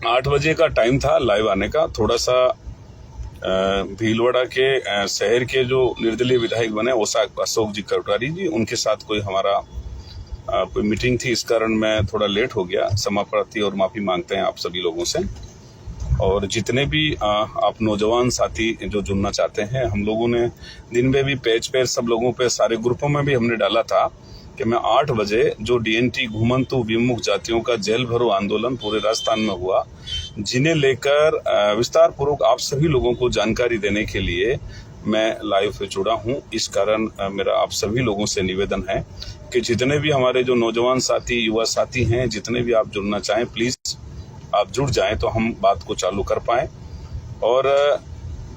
8 बजे का टाइम था लाइव आने का। थोड़ा सा भीलवाड़ा के शहर के जो निर्दलीय विधायक बने अशोक जी कटारी जी, उनके साथ कोई हमारा कोई मीटिंग थी, इस कारण मैं थोड़ा लेट हो गया। क्षमा प्रार्थी और माफी मांगते हैं आप सभी लोगों से। और जितने भी आप नौजवान साथी जो जुड़ना चाहते हैं, हम लोगों ने दिन में भी पेज पे सब लोगों पे सारे ग्रुपों में भी हमने डाला था कि मैं 8 बजे जो डीएनटी घुमंतु विमुख जातियों का जेल भरो आंदोलन पूरे राजस्थान में हुआ, जिन्हें लेकर विस्तार पूर्वक आप सभी लोगों को जानकारी देने के लिए मैं लाइव पे जुड़ा हूं। इस कारण मेरा आप सभी लोगों से निवेदन है कि जितने भी हमारे जो नौजवान साथी, युवा साथी हैं, जितने भी आप जुड़ना चाहें, प्लीज आप जुड़ जाएं तो हम बात को चालू कर पाएं। और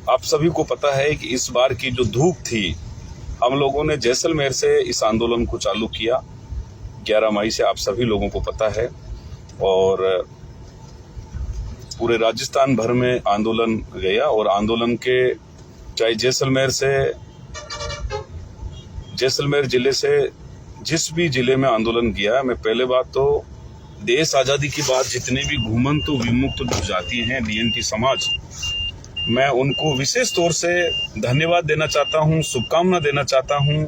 आप सभी को पता है कि इस बार की जो धूप थी, हम लोगों ने जैसलमेर से इस आंदोलन को चालू किया 11 मई से, आप सभी लोगों को पता है। और पूरे राजस्थान भर में आंदोलन गया और आंदोलन के चाहे जैसलमेर जिले से जिस भी जिले में आंदोलन किया, मैं पहले बात तो देश आजादी की बात जितने भी घुमंतु विमुक्त जो जाति हैं, डीएनटी समाज, मैं उनको विशेष तौर से धन्यवाद देना चाहता हूं, शुभकामना देना चाहता हूं।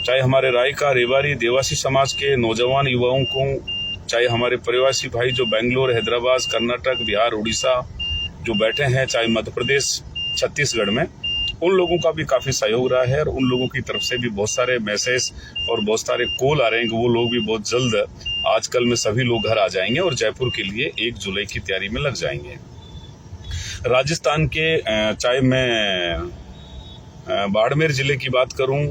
चाहे हमारे रायका, रेवाड़ी, देवासी समाज के नौजवान युवाओं को, चाहे हमारे प्रवासी भाई जो बेंगलोर, हैदराबाद, कर्नाटक, बिहार, उड़ीसा जो बैठे हैं, चाहे मध्य प्रदेश, छत्तीसगढ़ में, उन लोगों का भी काफी सहयोग रहा है। और उन लोगों की तरफ से भी बहुत सारे मैसेज और बहुत सारे कॉल आ रहे हैं कि वो लोग भी बहुत जल्द आजकल में सभी लोग घर आ जाएंगे और जयपुर के लिए 1 जुलाई की तैयारी में लग जाएंगे। राजस्थान के चाहे मैं बाड़मेर जिले की बात करूं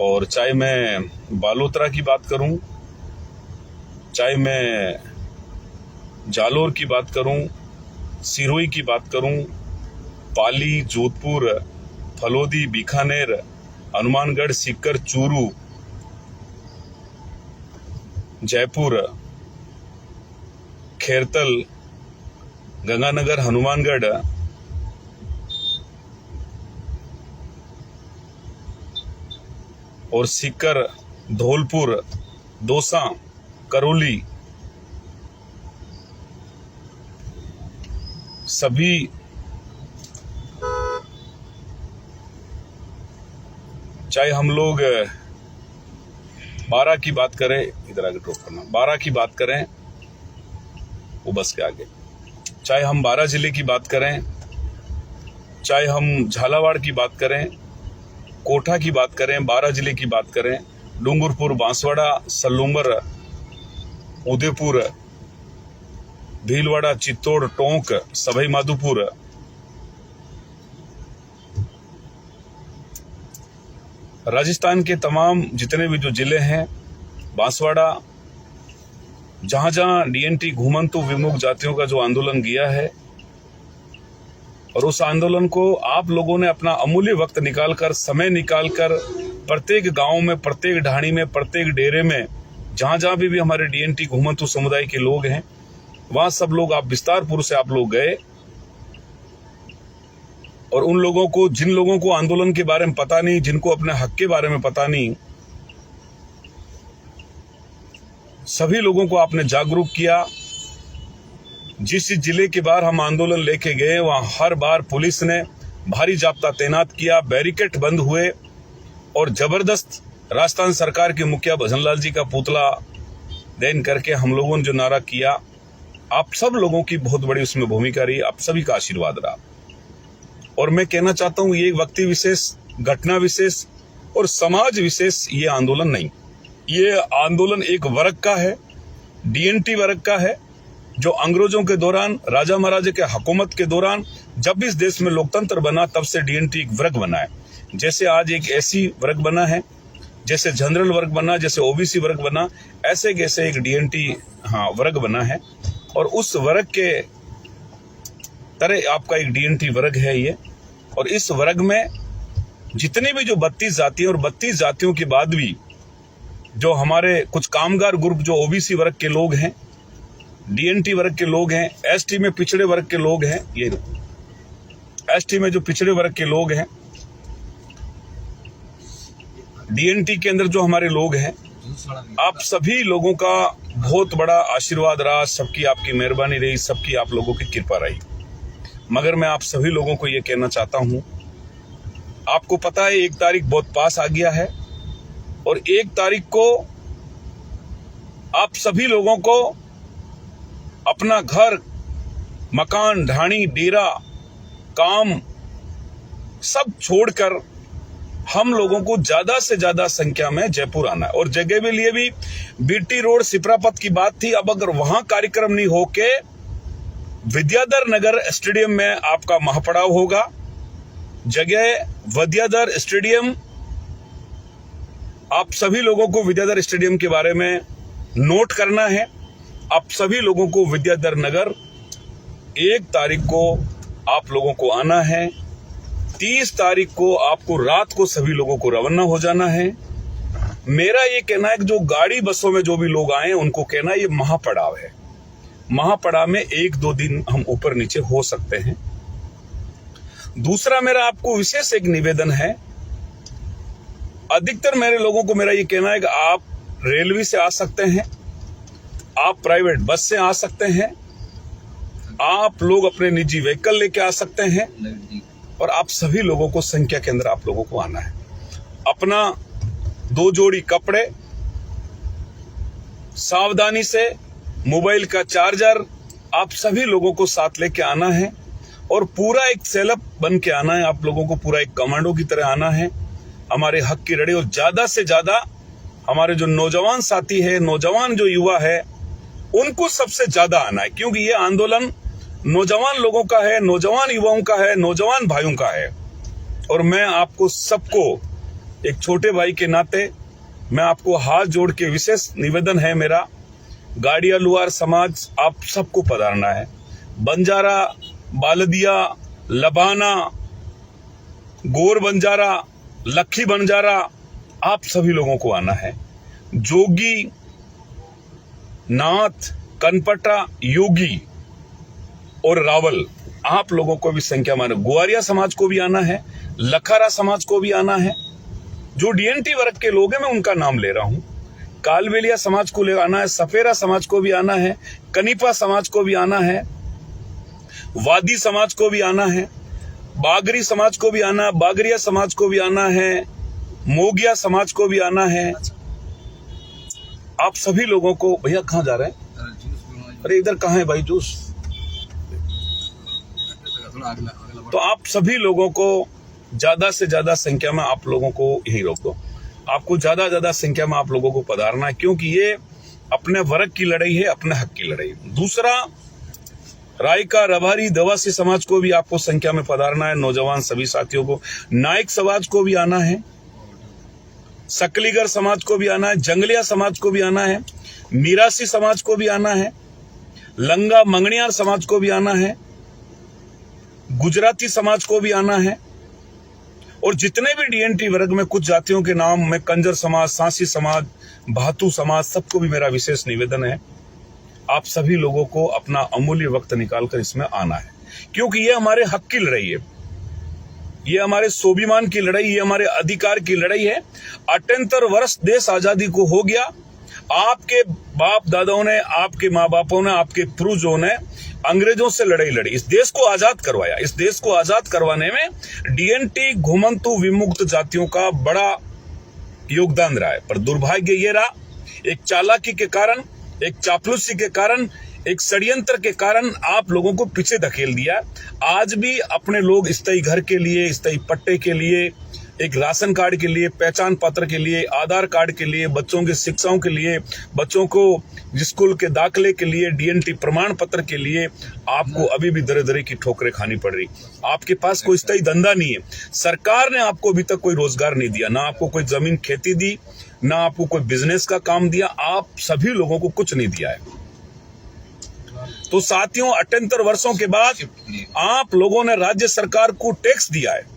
और चाहे मैं बालोतरा की बात करूं, चाहे मैं जालोर की बात करूं, सिरोही की बात करूं, पाली, जोधपुर, फलोदी, बीकानेर, हनुमानगढ़, सीकर, चूरू, जयपुर, खेरतल, गंगानगर, हनुमानगढ़, और सीकर, धौलपुर, दौसा, करौली, सभी चाहे हम लोग 12 की बात करें, इधर आगे ड्रॉप करना, 12 की बात करें वो बस के आगे, चाहे हम 12 जिले की बात करें, चाहे हम झालावाड़ की बात करें, कोटा की बात करें, 12 जिले की बात करें, डूंगरपुर, बांसवाड़ा, सलूंबर, उदयपुर, भीलवाड़ा, चित्तौड़, टोंक, सवाई माधोपुर, राजस्थान के तमाम जितने भी जो जिले हैं, बांसवाड़ा, जहां जहां डीएनटी घुमंतु विमुख जातियों का जो आंदोलन किया है, और उस आंदोलन को आप लोगों ने अपना अमूल्य वक्त निकालकर, समय निकालकर, प्रत्येक गांव में, प्रत्येक ढाणी में, प्रत्येक डेरे में, जहां जहां भी हमारे डीएनटी घुमंतु समुदाय के लोग हैं, वहां सब लोग आप विस्तारपुर से आप लोग गए। और उन लोगों को, जिन लोगों को आंदोलन के बारे में पता नहीं, जिनको अपने हक के बारे में पता नहीं, सभी लोगों को आपने जागरूक किया। जिस जिले के बाहर हम आंदोलन लेके गए, वहां हर बार पुलिस ने भारी जाब्ता तैनात किया, बैरिकेड बंद हुए और जबरदस्त राजस्थान सरकार के मुखिया भजनलाल जी का पुतला दहन करके हम लोगों ने जो नारा किया, आप सब लोगों की बहुत बड़ी उसमें भूमिका रही, आप सभी का आशीर्वाद रहा। और मैं कहना चाहता हूं, ये एक व्यक्ति विशेष, घटना विशेष और समाज विशेष ये आंदोलन नहीं, ये आंदोलन एक वर्ग का है, डीएनटी वर्ग का है, जो अंग्रेजों के दौरान, राजा महाराजा के हुकूमत के दौरान, जब इस देश में लोकतंत्र बना, तब से डीएनटी एक वर्ग बना है। जैसे आज एक एसी वर्ग बना है, जैसे जनरल वर्ग बना, जैसे ओबीसी वर्ग बना, ऐसे कैसे एक डीएनटी वर्ग बना है। और उस वर्ग के तरह आपका एक डीएनटी वर्ग है ये। और इस वर्ग में जितने भी जो 32 जातियां, और 32 जातियों के बाद भी जो हमारे कुछ कामगार ग्रुप, जो ओबीसी वर्ग के लोग हैं, डीएनटी वर्ग के लोग हैं, एसटी में पिछड़े वर्ग के लोग हैं, ये एसटी में जो पिछड़े वर्ग के लोग हैं, डीएनटी के अंदर जो हमारे लोग हैं, आप सभी लोगों का बहुत बड़ा आशीर्वाद रहा, सबकी आपकी मेहरबानी रही, सबकी आप लोगों की कृपा रही। मगर मैं आप सभी लोगों को ये कहना चाहता हूं, आपको पता है 1 तारीख बहुत पास आ गया है और 1 तारीख को आप सभी लोगों को अपना घर, मकान, ढाणी, डेरा, काम सब छोड़कर हम लोगों को ज्यादा से ज्यादा संख्या में जयपुर आना है। और जगह के लिए भी बीटी रोड सिपरापत की बात थी। अब अगर वहां कार्यक्रम नहीं होके विद्याधर नगर स्टेडियम में आपका महापड़ाव होगा। जगह विद्याधर स्टेडियम, आप सभी लोगों को विद्याधर स्टेडियम के बारे में नोट करना है। आप सभी लोगों को विद्याधर नगर 1 तारीख को आप लोगों को आना है। 30 तारीख को आपको रात को सभी लोगों को रवाना हो जाना है। मेरा ये कहना है कि जो गाड़ी बसों में जो भी लोग आए उनको कहना ये महापड़ाव है। महापड़ाव में 1-2 दिन हम ऊपर नीचे हो सकते हैं। दूसरा मेरा आपको विशेष एक निवेदन है। अधिकतर मेरे लोगों को मेरा ये कहना है कि आप रेलवे से आ सकते हैं, आप प्राइवेट बस से आ सकते हैं, आप लोग अपने निजी व्हीकल लेके आ सकते हैं और आप सभी लोगों को संख्या के अंदर आप लोगों को आना है। अपना 2 जोड़ी कपड़े, सावधानी से मोबाइल का चार्जर आप सभी लोगों को साथ लेके आना है और पूरा एक सेलअप बन के आना है। आप लोगों को पूरा एक कमांडो की तरह आना है, हमारे हक की लड़ाई। और ज्यादा से ज्यादा हमारे जो नौजवान साथी है, नौजवान जो युवा है, उनको सबसे ज्यादा आना है, क्योंकि ये आंदोलन नौजवान लोगों का है, नौजवान युवाओं का है, नौजवान भाइयों का है। और मैं आपको सबको एक छोटे भाई के नाते मैं आपको हाथ जोड़ के विशेष निवेदन है मेरा, गाड़िया लुहार समाज आप सबको पधारना है। बंजारा, बालदिया, लबाना, गोर बंजारा, लखी बंजारा, आप सभी लोगों को आना है। जोगी, नाथ, कनपटा, योगी और रावल, आप लोगों को भी संख्या में, ग्वारिया समाज को भी आना है, लखारा समाज को भी आना है। जो डीएनटी वर्ग के लोग हैं मैं उनका नाम ले रहा हूं। कालवेलिया समाज को ले आना है, सफेरा समाज को भी आना है, कनिपा समाज को भी आना है, वादी समाज को भी आना है, बागरी समाज को भी आना है, बागरिया समाज को भी आना है, मोगिया समाज को भी आना है। आप सभी लोगों को, भैया कहाँ जा रहे हैं? अरे इधर कहाँ है भाई जूस? तो आप सभी लोगों को ज्यादा से ज्यादा संख्या में आप लोगों को यही रोक दो। आपको ज्यादा ज्यादा संख्या में आप लोगों को पधारना है, क्योंकि ये अपने वर्ग की लड़ाई है, अपने हक की लड़ाई। दूसरा, रायका, रबारी, दवासी समाज को भी आपको संख्या में पधारना है, नौजवान सभी साथियों को। नायक समाज को भी आना है, सकलीगर समाज को भी आना है, जंगलिया समाज को भी आना है, मीरासी समाज को भी आना है, लंगा मंगनियार समाज को भी आना है, गुजराती समाज को भी आना है। और जितने भी डीएनटी वर्ग में कुछ जातियों के नाम में, कंजर समाज, सांसी समाज, भातू समाज, सबको भी मेरा विशेष निवेदन है, आप सभी लोगों को अपना अमूल्य वक्त निकालकर इसमें आना है, क्योंकि ये हमारे हक की लड़ाई है, ये हमारे स्वाभिमान की लड़ाई, ये हमारे अधिकार की लड़ाई है। 78 वर्ष देश आजादी को हो गया। आपके बाप दादाओं ने, आपके माँ बापों ने, आपके पूर्वजों ने अंग्रेजों से लड़ाई लड़ी, इस देश को आजाद करवाया। इस देश को आजाद करवाने में डीएनटी, घुमंतु, विमुक्त जातियों का बड़ा योगदान रहा है। पर दुर्भाग्य ये रहा, एक चालाकी के कारण, एक चापलूसी के कारण, एक षड्यंत्र के कारण आप लोगों को पीछे धकेल दिया। आज भी अपने लोग स्थायी घर के लिए, स्थायी पट्टे के लिए, एक राशन कार्ड के लिए, पहचान पत्र के लिए, आधार कार्ड के लिए, बच्चों की शिक्षाओं के लिए, बच्चों को स्कूल के दाखिले के लिए, डीएनटी प्रमाण पत्र के लिए आपको अभी भी दरे की ठोकरें खानी पड़ रही। आपके पास कोई स्थायी धंधा नहीं है, सरकार ने आपको अभी तक कोई रोजगार नहीं दिया, ना आपको कोई जमीन खेती दी, ना आपको कोई बिजनेस का काम दिया, आप सभी लोगों को कुछ नहीं दिया है। तो साथियों, 78 वर्षों के बाद आप लोगों ने राज्य सरकार को टैक्स दिया है,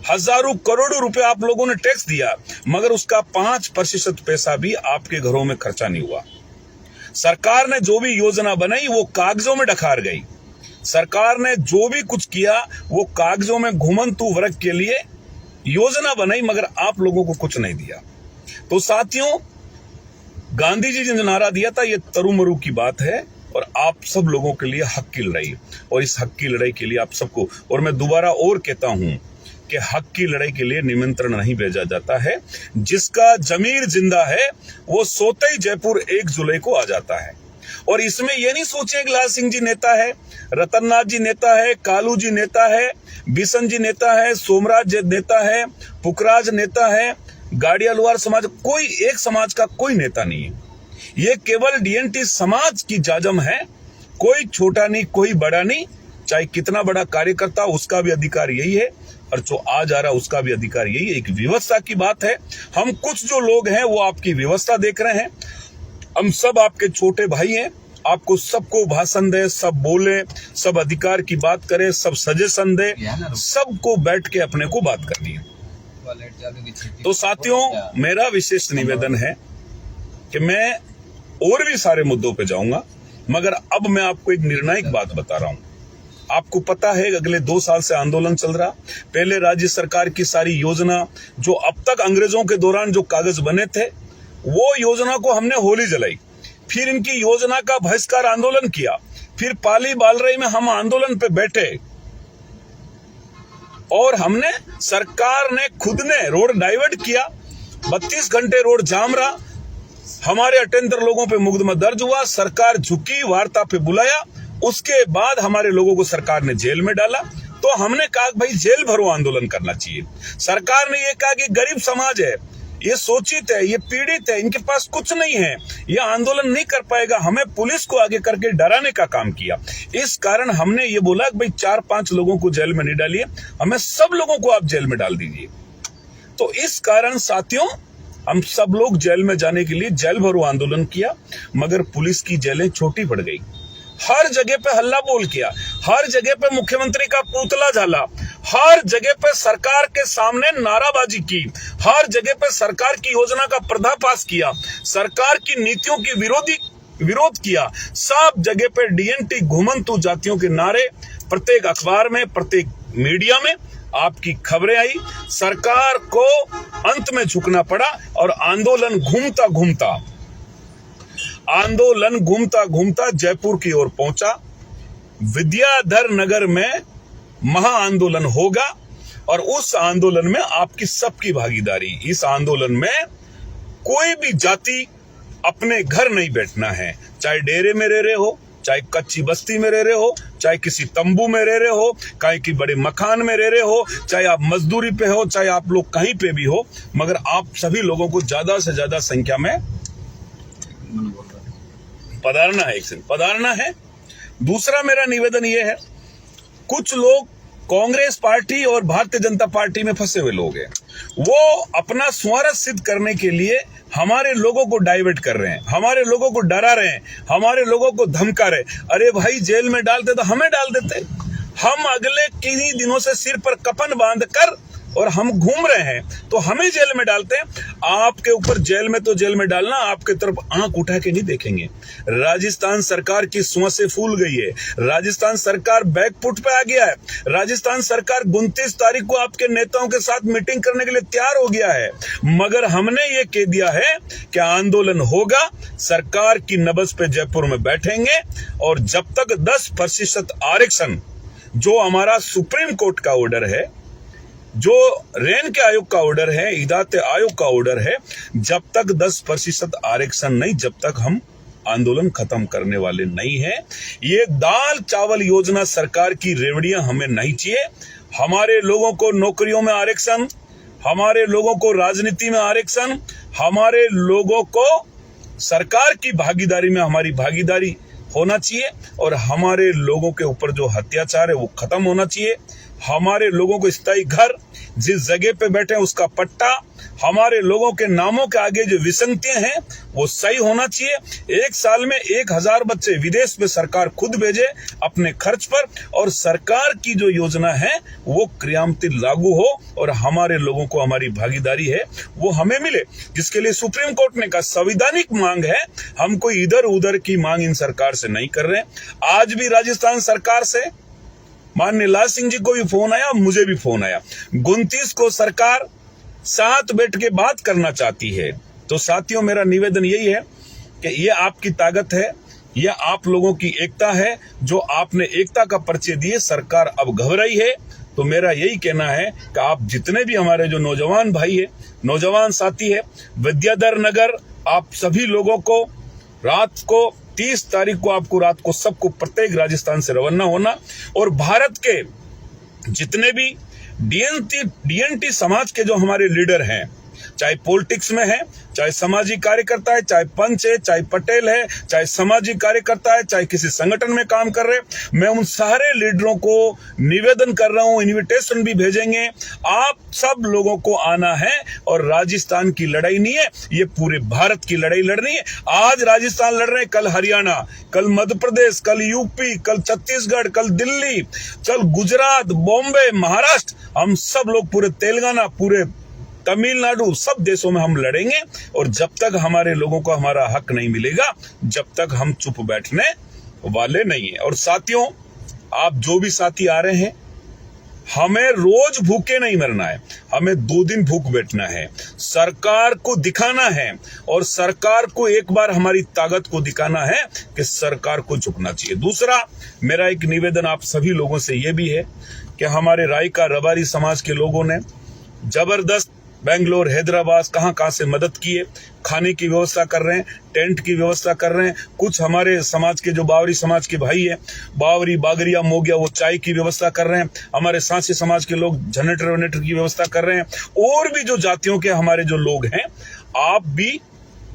हजारों करोड़ों रुपए आप लोगों ने टैक्स दिया, मगर उसका 5% पैसा भी आपके घरों में खर्चा नहीं हुआ। सरकार ने जो भी योजना बनाई वो कागजों में डकार गई। सरकार ने जो भी कुछ किया वो कागजों में घुमंतु वर्ग के लिए योजना बनाई, मगर आप लोगों को कुछ नहीं दिया। तो साथियों, गांधी जी ने जो नारा दिया था, ये तरुमरु की बात है और आप सब लोगों के लिए हक की लड़ाई, और इस हक की लड़ाई के लिए आप सबको, और मैं दोबारा और कहता हूं कि हक की लड़ाई के लिए निमंत्रण नहीं भेजा जाता है। जिसका जमीर जिंदा है वो सोते ही जयपुर 1 जुलाई को आ जाता है। और इसमें यह नहीं सोचे कि लाल सिंह जी नेता है, रतननाथ जी नेता है, कालू जी नेता है, बिशन जी नेता है, सोमराज नेता है, पुखराज नेता है, गाड़िया लोहार समाज, कोई एक समाज का कोई नेता नहीं है। ये केवल डीएनटी समाज की जाजम है। कोई छोटा नहीं, कोई बड़ा नहीं, चाहे कितना बड़ा कार्यकर्ता, उसका भी अधिकार यही है, और जो आ जा रहा उसका भी अधिकार यही है। एक व्यवस्था की बात है। हम कुछ जो लोग हैं वो आपकी व्यवस्था देख रहे हैं। हम सब आपके छोटे भाई हैं। आपको सबको भाषण दे, सब बोले, सब अधिकार की बात करे, सब सजेशन दे, सबको बैठ के अपने को बात करनी है। तो साथियों, मेरा विशेष निवेदन है कि मैं और भी सारे मुद्दों पे जाऊंगा, मगर अब मैं आपको एक निर्णायक बात बता रहा हूं। आपको पता है अगले 2 साल से आंदोलन चल रहा। पहले राज्य सरकार की सारी योजना, जो अब तक अंग्रेजों के दौरान जो कागज बने थे, वो योजना को हमने होली जलाई। फिर इनकी योजना का बहिष्कार आंदोलन किया। फिर पाली बालरई में हम आंदोलन पे बैठे और हमने, सरकार ने खुद ने रोड डाइवर्ट किया। 32 घंटे रोड जाम रहा। हमारे अटेंडर लोगों पे मुकदमा दर्ज हुआ। सरकार झुकी, वार्ता पे बुलाया। उसके बाद हमारे लोगों को सरकार ने जेल में डाला। तो हमने कहा भाई जेल भरो आंदोलन करना चाहिए। सरकार ने ये कहा कि गरीब समाज है, ये शोषित है, ये पीड़ित है, इनके पास कुछ नहीं है, ये आंदोलन नहीं कर पाएगा। हमें पुलिस को आगे करके डराने का काम किया। इस कारण हमने ये बोला कि भाई 4-5 लोगों को जेल में नहीं डालिए, हमें सब लोगों को आप जेल में डाल दीजिए। तो इस कारण साथियों, हम सब लोग जेल में जाने के लिए जेल भरो आंदोलन किया, मगर पुलिस की जेलें छोटी पड़ गई। हर जगह पे हल्ला बोल किया, हर जगह पे मुख्यमंत्री का पुतला झाला, हर जगह पे सरकार के सामने नाराबाजी की, हर जगह पे सरकार की योजना का पर्दाफाश किया, सरकार की नीतियों की विरोध किया। सब जगह पे डीएनटी घुमंतु जातियों के नारे, प्रत्येक अखबार में, प्रत्येक मीडिया में आपकी खबरें आई। सरकार को अंत में झुकना पड़ा और आंदोलन घूमता घूमता जयपुर की ओर पहुंचा। विद्याधर नगर में महा आंदोलन होगा और उस आंदोलन में आपकी सबकी भागीदारी। इस आंदोलन में कोई भी जाति अपने घर नहीं बैठना है, चाहे डेरे में रह रहे हो, चाहे कच्ची बस्ती में रह रहे हो, चाहे किसी तंबू में रह रहे हो, चाहे कि बड़े मकान में रह रहे हो, चाहे आप मजदूरी पे हो, चाहे आप लोग कहीं पे भी हो, मगर आप सभी लोगों को ज्यादा से ज्यादा संख्या में पधारना है, पधारना है। दूसरा मेरा निवेदन यह है, कुछ लोग कांग्रेस पार्टी और भारतीय जनता पार्टी में फंसे हुए लोग हैं। वो अपना स्वार्थ सिद्ध करने के लिए हमारे लोगों को डाइवर्ट कर रहे हैं, हमारे लोगों को डरा रहे हैं, हमारे लोगों को धमका रहे। अरे भाई, जेल में डालते तो हमें डाल देते। हम अगले किन्हीं दिनों से सिर पर कफन बांध कर और हम घूम रहे हैं, तो हमें जेल में डालते हैं। आपके ऊपर जेल में तो जेल में डालना, आपके तरफ आंख उठा के नहीं देखेंगे। राजस्थान सरकार की सांसें फूल गई है। राजस्थान सरकार बैकफुट पे आ गया है। राजस्थान सरकार 29 तारीख को आपके नेताओं के साथ मीटिंग करने के लिए तैयार हो गया है, मगर हमने ये कह दिया है कि आंदोलन होगा। सरकार की नब्ज पे जयपुर में बैठेंगे और जब तक 10% आरक्षण, जो हमारा सुप्रीम कोर्ट का ऑर्डर है, जो रेन के आयोग का ऑर्डर है, इदात आयोग का ऑर्डर है, जब तक 10% आरक्षण नहीं, जब तक हम आंदोलन खत्म करने वाले नहीं हैं। ये दाल चावल योजना सरकार की रेवड़ियां हमें नहीं चाहिए। हमारे लोगों को नौकरियों में आरक्षण, हमारे लोगों को राजनीति में आरक्षण, हमारे लोगों को सरकार की भागीदारी में हमारी भागीदारी होना चाहिए और हमारे लोगों के ऊपर जो अत्याचार है वो खत्म होना चाहिए। हमारे लोगों को स्थायी घर, जिस जगह पे बैठे हैं उसका पट्टा, हमारे लोगों के नामों के आगे जो विसंगतियां हैं वो सही होना चाहिए। 1 साल में 1000 बच्चे विदेश में सरकार खुद भेजे अपने खर्च पर, और सरकार की जो योजना है वो क्रियान्वित लागू हो और हमारे लोगों को हमारी भागीदारी है वो हमें मिले, जिसके लिए सुप्रीम कोर्ट ने कहा संवैधानिक मांग है। हम कोई इधर उधर की मांग इन सरकार से नहीं कर रहे। आज भी राजस्थान सरकार से माननीय लाल सिंह जी को भी फोन आया, मुझे भी फोन आया। 29 को सरकार साथ बैठ के बात करना चाहती है। तो साथियों, मेरा निवेदन यही है कि ये आपकी ताकत है, यह आप लोगों की एकता है, जो आपने एकता का परिचय दिए। सरकार अब घबराई है, तो मेरा यही कहना है कि आप जितने भी हमारे जो नौजवान भाई है, नौजवान साथी है, विद्याधर नगर, आप सभी लोगों को रात को 30 तारीख को आपको रात को सबको प्रत्येक राजस्थान से रवाना होना, और भारत के जितने भी डीएनटी समाज के जो हमारे लीडर हैं, चाहे पॉलिटिक्स में है, चाहे सामाजिक कार्यकर्ता है, चाहे पंच है, चाहे पटेल है, चाहे सामाजिक कार्यकर्ता है, चाहे किसी संगठन में काम कर रहे, मैं उन सारे लीडरों को निवेदन कर रहा हूं, इनविटेशन भी भेजेंगे। आप सब लोगों को आना है, और राजस्थान की लड़ाई नहीं है, ये पूरे भारत की लड़ाई लड़नी है। आज राजस्थान लड़ रहे हैं, कल हरियाणा, कल मध्य प्रदेश, कल यूपी, कल छत्तीसगढ़, कल दिल्ली, कल गुजरात, बॉम्बे, महाराष्ट्र, हम सब लोग पूरे तेलंगाना, पूरे तमिलनाडु, सब देशों में हम लड़ेंगे। और जब तक हमारे लोगों को हमारा हक नहीं मिलेगा, जब तक हम चुप बैठने वाले नहीं है। और साथियों, आप जो भी साथी आ रहे हैं, हमें रोज भूखे नहीं मरना है, हमें 2 दिन भूख बैठना है, सरकार को दिखाना है, और सरकार को एक बार हमारी ताकत को दिखाना है कि सरकार को झुकना चाहिए। दूसरा, मेरा एक निवेदन आप सभी लोगों से यह भी है कि हमारे रायका रबारी समाज के लोगों ने जबरदस्त बेंगलोर, हैदराबाद, कहां से मदद की है, खाने की व्यवस्था कर रहे हैं, टेंट की व्यवस्था कर रहे हैं। कुछ हमारे समाज के जो बावरी समाज के भाई है, बावरी बागरिया मोगिया, वो चाय की व्यवस्था कर रहे हैं। हमारे सांसी समाज के लोग जनरेटर वनेटर की व्यवस्था कर रहे हैं। और भी जो जातियों के हमारे जो लोग हैं, आप भी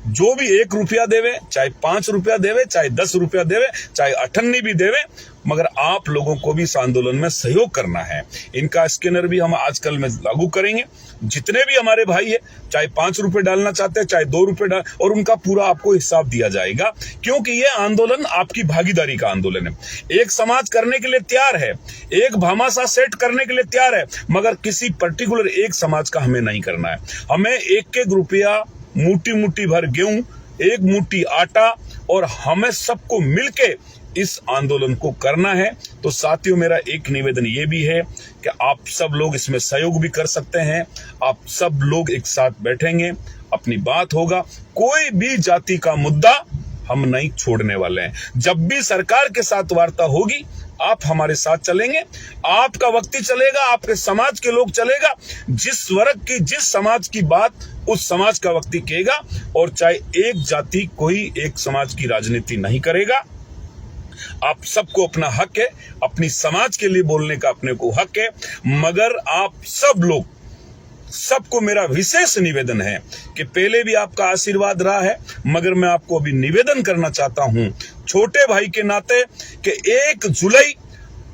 जो भी 1 रुपया देवे, चाहे 5 रुपया देवे, चाहे 10 रुपया देवे, चाहे 98 भी देवे, मगर आप लोगों को भी इस आंदोलन में सहयोग करना है। इनका स्कैनर भी हम आजकल में लागू करेंगे। जितने भी हमारे भाई है, चाहे 5 रुपए डालना चाहते हैं, चाहे 2 रुपए डाल, और उनका पूरा आपको हिसाब दिया जाएगा, क्योंकि ये आंदोलन आपकी भागीदारी का आंदोलन है। एक समाज करने के लिए तैयार है, एक भामाशाह सेट करने के लिए तैयार है, मगर किसी पर्टिकुलर एक समाज का हमें नहीं करना है। हमें 1-1 रुपया, मुट्ठी भर गेहूं, 1 मुट्ठी आटा, और हमें सबको मिलके इस आंदोलन को करना है। तो साथियों, मेरा एक निवेदन ये भी है कि आप सब लोग इसमें सहयोग भी कर सकते हैं। आप सब लोग एक साथ बैठेंगे, अपनी बात होगा, कोई भी जाति का मुद्दा हम नहीं छोड़ने वाले हैं। जब भी सरकार के साथ वार्ता होगी, आप हमारे साथ चलेंगे, आपका व्यक्ति चलेगा, आपके समाज के लोग चलेगा, जिस वर्ग की, जिस समाज की बात उस समाज का व्यक्ति कहेगा, और चाहे एक जाति, कोई एक समाज की राजनीति नहीं करेगा। आप सबको अपना हक है, अपनी समाज के लिए बोलने का अपने को हक है, मगर आप सब लोग, सबको मेरा विशेष निवेदन है कि पहले भी आपका आशीर्वाद रहा है, मगर मैं आपको अभी निवेदन करना चाहता हूं छोटे भाई के नाते कि 1 जुलाई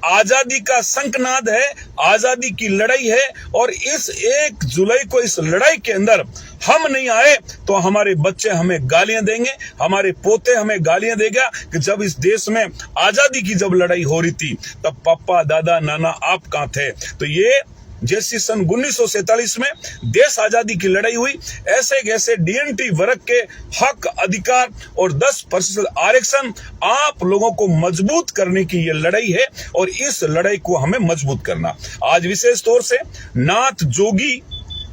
आजादी का शंखनाद है, आजादी की लड़ाई है, और इस 1 जुलाई को, इस लड़ाई के अंदर हम नहीं आए तो हमारे बच्चे हमें गालियां देंगे, हमारे पोते हमें गालियां देगा कि जब इस देश में आजादी की जब लड़ाई हो रही थी, तब पापा, दादा, नाना आप कहां थे। तो ये जैसी सन 1947 में देश आजादी की लड़ाई हुई, ऐसे डीएनटी वर्ग के हक, अधिकार और 10% आरक्षण आप लोगों को मजबूत करने की ये लड़ाई है, और इस लड़ाई को हमें मजबूत करना। आज विशेष तौर से नाथ जोगी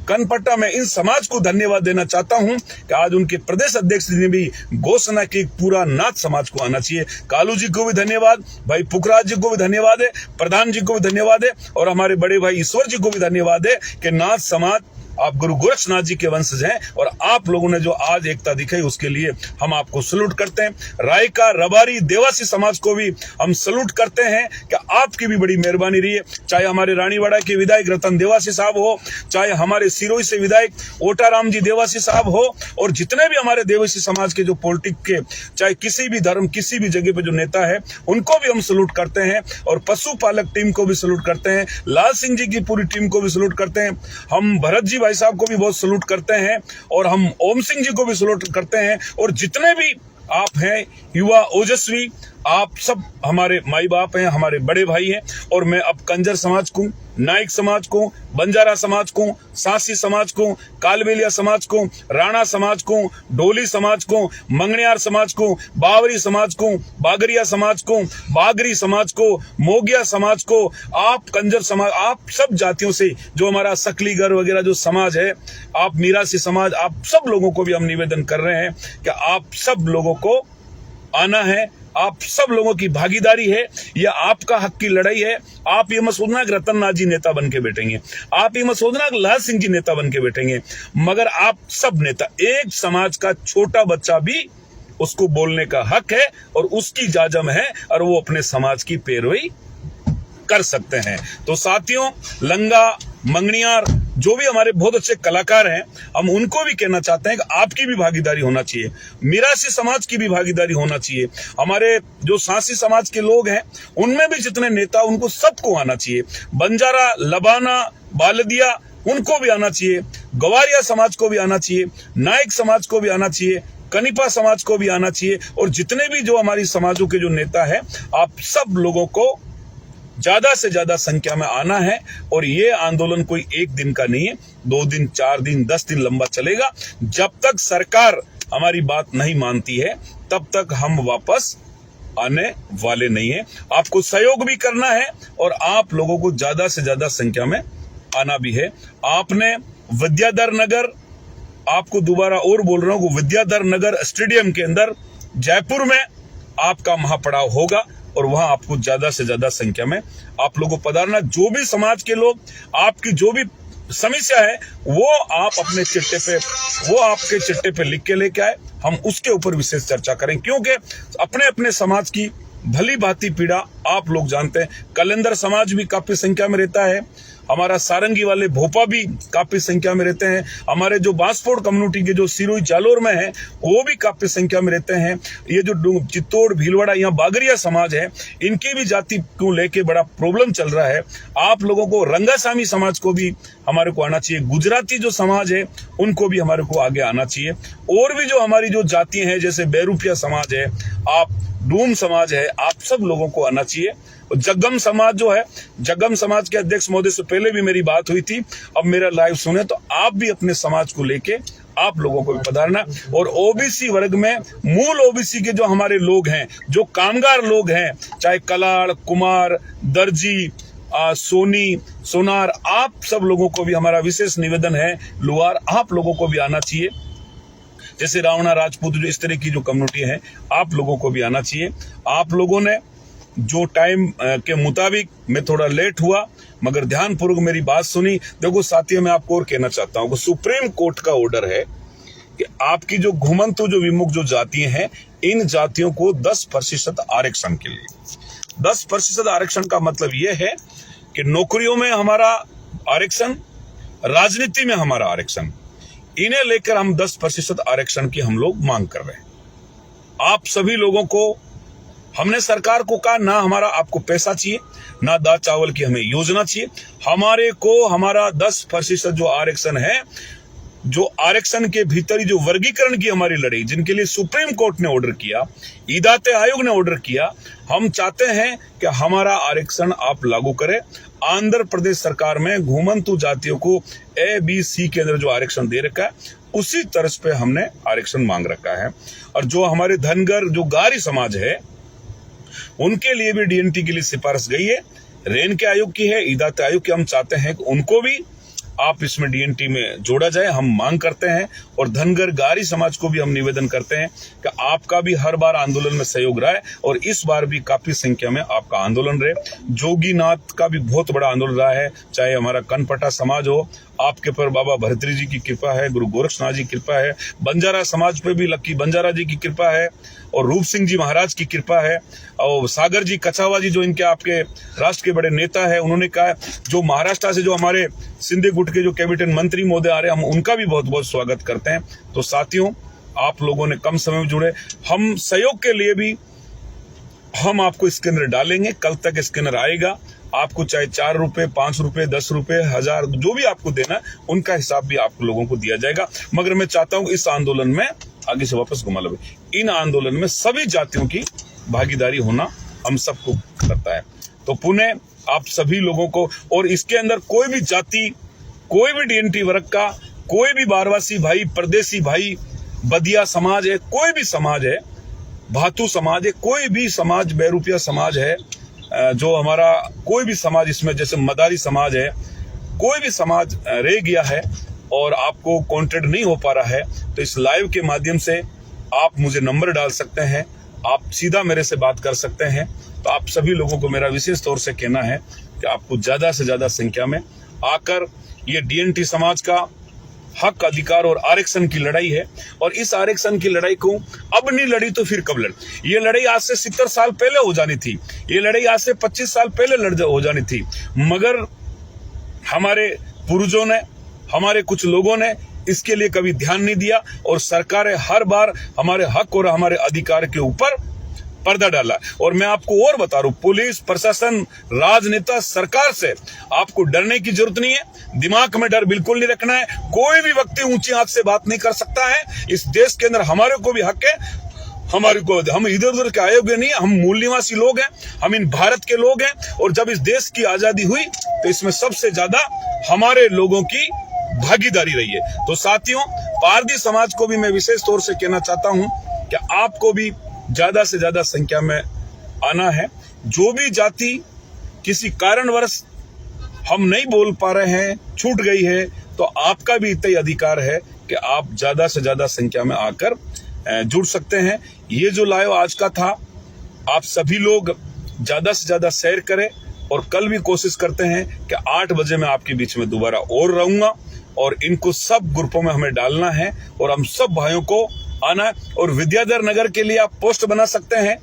कनपट्टा में इन समाज को धन्यवाद देना चाहता हूं कि आज उनके प्रदेश अध्यक्ष ने भी घोषणा की पूरा नाथ समाज को आना चाहिए। कालू जी को भी धन्यवाद, भाई पुखराज जी को भी धन्यवाद है, प्रधान जी को भी धन्यवाद है, और हमारे बड़े भाई ईश्वर जी को भी धन्यवाद है कि नाथ समाज, आप गुरु गोरक्षनाथ जी के वंशज हैं, और आप लोगों ने जो आज एकता दिखाई उसके लिए हम आपको सलूट करते हैं। रायका, रबारी, देवासी समाज को भी हम सलूट करते हैं कि आपकी भी बड़ी मेहरबानी रही है। चाहे हमारे रानीवाड़ा के विधायक रतन देवासी साहब हो, चाहे हमारे सिरोही से विधायक ओटाराम जी देवासी साहब हो, और जितने भी हमारे देवासी समाज के जो पॉलिटिक्स के, चाहे किसी भी धर्म, किसी भी जगह पे जो नेता है, उनको भी हम सलूट करते हैं, और पशुपालक टीम को भी सलूट करते हैं, लाल सिंह जी की पूरी टीम को भी सलूट करते हैं। हम भरत जी भाई साहब को भी बहुत सलूट करते हैं, और हम ओम सिंह जी को भी सलूट करते हैं, और जितने भी आप हैं युवा ओजस्वी, आप सब हमारे माई बाप हैं, हमारे बड़े भाई हैं, और मैं अब कंजर समाज को, नाइक समाज को, बंजारा समाज को, सांसी समाज को, कालबेलिया समाज को, राणा समाज को, डोली समाज को, मंगनियार समाज को, बावरी समाज को, बागरिया समाज को, बागरी समाज को, मोगिया समाज को, आप कंजर समाज, आप सब जातियों से जो हमारा सकलीगर वगैरह जो समाज है, आप मीरासी समाज, आप सब लोगों को भी हम निवेदन कर रहे हैं कि आप सब लोगों को आना है। आप सब लोगों की भागीदारी है, यह आपका हक की लड़ाई है। आप ये मत सोचना कि रतन नाथ जी नेता बन के बैठेंगे, आप ये मत सोचना कि लाल सिंह जी नेता बन के बैठेंगे, मगर आप सब नेता, एक समाज का छोटा बच्चा भी उसको बोलने का हक है और उसकी जाजम है और वो अपने समाज की पैरवी कर सकते हैं। तो साथियों, लंगा, मंगनियार, जो भी हमारे बहुत अच्छे कलाकार हैं, हम उनको भी कहना चाहते हैं कि आपकी भी भागीदारी होना चाहिए, मीरासी समाज की भी भागीदारी होना चाहिए, हमारे जो सांसी समाज के लोग हैं उनमें भी जितने नेता, उनको सबको आना चाहिए, बंजारा, लबाना, बालदिया, उनको भी आना चाहिए, गवारिया समाज को भी आना चाहिए, नाइक समाज को भी आना चाहिए, कनिपा समाज को भी आना चाहिए, और जितने भी जो हमारी समाजों के जो नेता है, आप सब लोगों को ज्यादा से ज्यादा संख्या में आना है। और ये आंदोलन कोई एक दिन का नहीं है, 2 दिन, 4 दिन, 10 दिन लंबा चलेगा। जब तक सरकार हमारी बात नहीं मानती है तब तक हम वापस आने वाले नहीं है। आपको सहयोग भी करना है और आप लोगों को ज्यादा से ज्यादा संख्या में आना भी है। आपने विद्याधर नगर, आपको दोबारा और बोल रहा हूं, विद्याधर नगर स्टेडियम के अंदर जयपुर में आपका महापड़ाव होगा और वहां आपको ज्यादा से ज्यादा संख्या में आप लोगों को पधारना। जो भी समाज के लोग, आपकी जो भी समस्या है वो आप अपने चिट्टे पे, वो आपके चिट्टे पे लिख के लेके आए, हम उसके ऊपर विशेष चर्चा करें, क्योंकि अपने अपने समाज की भली भांति पीड़ा आप लोग जानते हैं। कलंदर समाज भी काफी संख्या में रहता है, हमारा सारंगी वाले भोपा भी काफी संख्या में रहते हैं, हमारे जो बांसफोड़ कम्युनिटी के जो सिरोही जालोर में है वो भी काफी संख्या में रहते हैं। ये जो चित्तौड़, भीलवाड़ा, यहाँ बागरिया समाज है, इनकी भी जाति को लेके बड़ा प्रॉब्लम चल रहा है। आप लोगों को रंगासामी समाज को भी हमारे को आना चाहिए, गुजराती जो समाज है उनको भी हमारे को आगे आना चाहिए, और भी जो हमारी जो जातियां हैं जैसे बैरूपिया समाज है, आप डूम समाज है, आप सब लोगों को आना चाहिए। जग्गम समाज जो है, जग्गम समाज के अध्यक्ष महोदय से पहले भी मेरी बात हुई थी, अब मेरा लाइव सुने तो आप भी अपने समाज को लेके आप लोगों को भी पधारना। और ओबीसी वर्ग में मूल ओबीसी के जो हमारे लोग हैं, जो कामगार लोग हैं, चाहे कलाड़, कुमार, दर्जी, सोनी, सोनार, आप सब लोगों को भी हमारा विशेष निवेदन है, लुहार, आप लोगों को भी आना चाहिए। जैसे रावणा, राजपूत, जो इस तरह की जो कम्युनिटी है, आप लोगों को भी आना चाहिए। आप लोगों ने जो टाइम के मुताबिक, मैं थोड़ा लेट हुआ मगर ध्यानपूर्वक मेरी बात सुनी। देखो साथियों, मैं आपको और कहना चाहता हूं कि सुप्रीम कोर्ट का ऑर्डर है कि आपकी जो घुमंतु, जो विमुख जो जातियां हैं, इन जातियों को 10% आरक्षण के लिए, 10% आरक्षण का मतलब यह है कि नौकरियों में हमारा आरक्षण, राजनीति में हमारा आरक्षण, इन्हें लेकर हम 10% आरक्षण की हम लोग मांग कर रहे हैं। आप सभी लोगों को हमने सरकार को कहा, ना हमारा आपको पैसा चाहिए, ना दाल चावल की हमें योजना चाहिए, हमारे को हमारा 10% जो आरक्षण है, जो आरक्षण के भीतर ही जो वर्गीकरण की हमारी लड़ाई, जिनके लिए सुप्रीम कोर्ट ने ऑर्डर किया, ईदाते आयोग ने ऑर्डर किया, हम चाहते हैं कि हमारा आरक्षण आप लागू करें। आंध्र प्रदेश सरकार में घुमंतु जातियों को ABC के अंदर जो आरक्षण दे रखा है, उसी तर्ज पे हमने आरक्षण मांग रखा है। और जो हमारे धनगर, जो गारी समाज है, उनके लिए भी DNT के लिए सिफारिश गई है, रेन के आयोग की है, ईदाते आयोग की। हम चाहते हैं कि उनको भी आप इसमें DNT में जोड़ा जाए, हम मांग करते हैं। और धनगर गारी समाज को भी हम निवेदन करते हैं कि आपका भी हर बार आंदोलन में सहयोग रहा है और इस बार भी काफी संख्या में आपका आंदोलन रहे। जोगीनाथ का भी बहुत बड़ा आंदोलन रहा है, चाहे हमारा कनपटा समाज हो, आपके पर बाबा भरतरी जी की कृपा है, गुरु गोरक्षनाथ जी की कृपा है, बंजारा समाज पे भी लक्की बंजारा जी की कृपा है, और रूप सिंह जी महाराज की कृपा है, और सागर जी कछावा जी जो इनके आपके राष्ट्र के बड़े नेता है, उन्होंने कहा, जो महाराष्ट्र से जो हमारे सिंधे गुट के जो कैबिनेट मंत्री महोदय आ रहे हैं, हम उनका भी बहुत बहुत स्वागत करते हैं। तो साथियों, आप लोगों ने कम समय में जुड़े, हम सहयोग के लिए भी हम आपको स्कैनर डालेंगे, कल तक स्कैनर आएगा। आपको चाहे 4 रुपए, 5 रुपए, 10 रुपए, 1000, जो भी आपको देना, उनका हिसाब भी आप लोगों को दिया जाएगा। मगर मैं चाहता हूं इस आंदोलन में आगे से वापस घुमा लगे, इन आंदोलन में सभी जातियों की भागीदारी होना हम सबको करता है। तो पुनः आप सभी लोगों को, और इसके अंदर कोई भी जाति, कोई भी डीएनटी वर्ग का, कोई भी बारवासी भाई, परदेसी भाई, बदिया समाज है, कोई भी समाज है, भातू समाज है, कोई भी समाज, बैरूपिया समाज है, जो हमारा कोई भी समाज इसमें, जैसे मदारी समाज है, कोई भी समाज रह गया है और आपको कॉन्टेक्ट नहीं हो पा रहा है, तो इस लाइव के माध्यम से आप मुझे नंबर डाल सकते हैं, आप सीधा मेरे से बात कर सकते हैं। तो आप सभी लोगों को मेरा विशेष तौर से कहना है कि आपको ज्यादा से ज्यादा संख्या में आकर, ये डीएनटी समाज का हक, अधिकार और आरक्षण की लड़ाई है, और इस आरक्षण की लड़ाई को अब नहीं लड़ी तो फिर कब लड़ी? ये लड़ाई आज से 70 साल पहले हो जानी थी, ये लड़ाई आज से 25 साल पहले हो जानी थी, मगर हमारे पूर्वजों ने, हमारे कुछ लोगों ने इसके लिए कभी ध्यान नहीं दिया, और सरकारें हर बार हमारे हक और हमारे अधिकार के ऊपर पर्दा डाला। और मैं आपको और बता रहा हूं, पुलिस प्रशासन, राजनेता, सरकार से आपको डरने की जरूरत नहीं है, दिमाग में डर बिल्कुल नहीं रखना है। कोई भी व्यक्ति ऊंची आंच से बात नहीं कर सकता है। इस देश के अंदर हमारे को भी हक है, हमारे को, हम इधर उधर के आयोग्य नहीं है, हम मूल निवासी लोग हैं, हम इन भारत के लोग हैं। और जब इस देश की आजादी हुई तो इसमें सबसे ज्यादा हमारे लोगों की भागीदारी रही है। तो साथियों, पारधी समाज को भी मैं विशेष तौर से कहना चाहता हूं कि आपको भी ज्यादा से ज्यादा संख्या में आना है। जो भी जाति किसी कारणवश हम नहीं बोल पा रहे हैं, छूट गई है, तो आपका भी इतना ही अधिकार है कि आप ज्यादा से ज्यादा संख्या में आकर जुड़ सकते हैं। ये जो लाइव आज का था, आप सभी लोग ज्यादा से ज्यादा शेयर करें, और कल भी कोशिश करते हैं कि 8 बजे मैं आपके बीच में दोबारा और रहूंगा, और इनको सब ग्रुपों में हमें डालना है, और हम सब भाइयों को आना है। और विद्याधर नगर के लिए आप पोस्ट बना सकते हैं,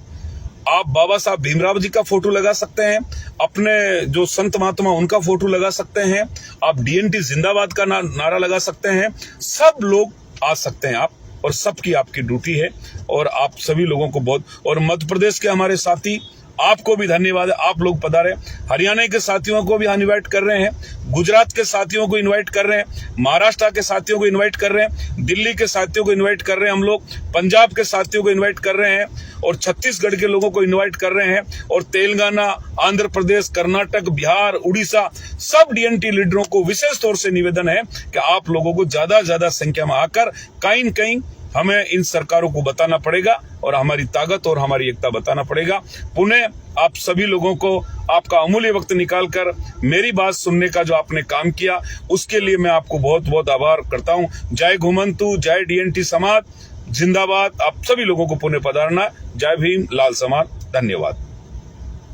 आप बाबा साहब भीमराव जी का फोटो लगा सकते हैं, अपने जो संत महात्मा उनका फोटो लगा सकते हैं, आप डीएनटी जिंदाबाद का नारा लगा सकते हैं। सब लोग आ सकते हैं आप, और सबकी आपकी ड्यूटी है। और आप सभी लोगों को बहुत, और मध्य प्रदेश के हमारे साथी, आपको भी धन्यवाद है, आप लोग पधारे। हरियाणा के साथियों को भी इनवाइट कर रहे हैं, गुजरात के साथियों को इनवाइट कर रहे हैं, महाराष्ट्र के साथियों को इनवाइट कर रहे हैं, दिल्ली के साथियों को इनवाइट कर रहे हैं हम लोग, पंजाब के साथियों को इनवाइट कर रहे हैं, और छत्तीसगढ़ के लोगों को इनवाइट कर रहे हैं, और तेलंगाना, आंध्र प्रदेश, कर्नाटक, बिहार, उड़ीसा, सब डीएनटी लीडरों को विशेष तौर से निवेदन है कि आप लोगों को ज्यादा से ज्यादा संख्या में आकर कहीं न कहीं हमें इन सरकारों को बताना पड़ेगा, और हमारी ताकत और हमारी एकता बताना पड़ेगा। पुनः आप सभी लोगों को आपका अमूल्य वक्त निकालकर मेरी बात सुनने का जो आपने काम किया, उसके लिए मैं आपको बहुत बहुत आभार करता हूं। जय घुमंतु, जय डीएनटी समाज जिंदाबाद। आप सभी लोगों को पुनः पधारना। जय भीम, लाल समाज, धन्यवाद।